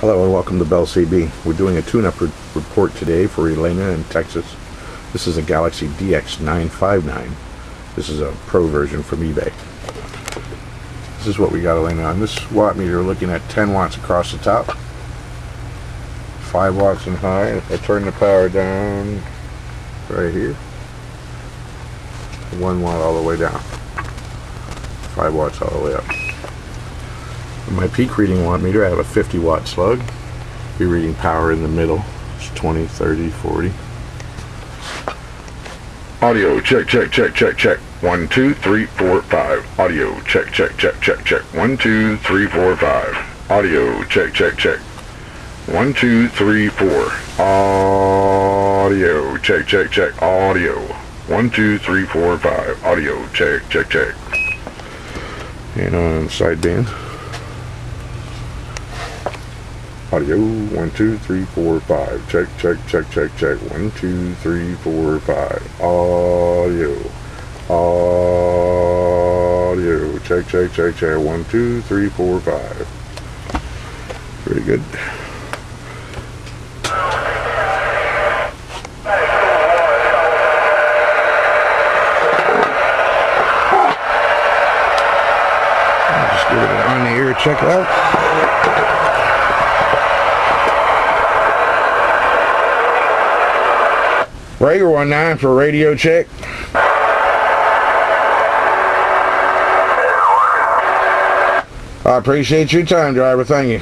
Hello and welcome to Bell CB. We're doing a tune-up report today for Elena in Texas. This is a Galaxy DX959. This is a pro version from eBay. This is what we got, Elena. On this watt meter, we're looking at 10 watts across the top, 5 watts in high. If I turn the power down right here, 1 watt all the way down, 5 watts all the way up. My peak reading watt meter, I have a 50 watt slug. Be reading power in the middle. It's 20, 30, 40. Audio check, check, check, check, check. 1, 2, 3, 4, 5. Audio check, check, check, check, check. 1, 2, 3, 4, 5. Audio check, check, check. 1, 2, 3, 4. Audio check, check, check. Audio 1, 2, 3, 4, 5. Audio check, check, check. And on sideband. Audio 1, 2, 3, 4, 5. Check, check, check, check, check. 1, 2, 3, 4, 5. Audio. Audio. Check, check, check, check. 1, 2, 3, 4, 5. Pretty good. I'll just give it an on the ear check out. Rager 19 for radio check. I appreciate your time, driver. Thank you.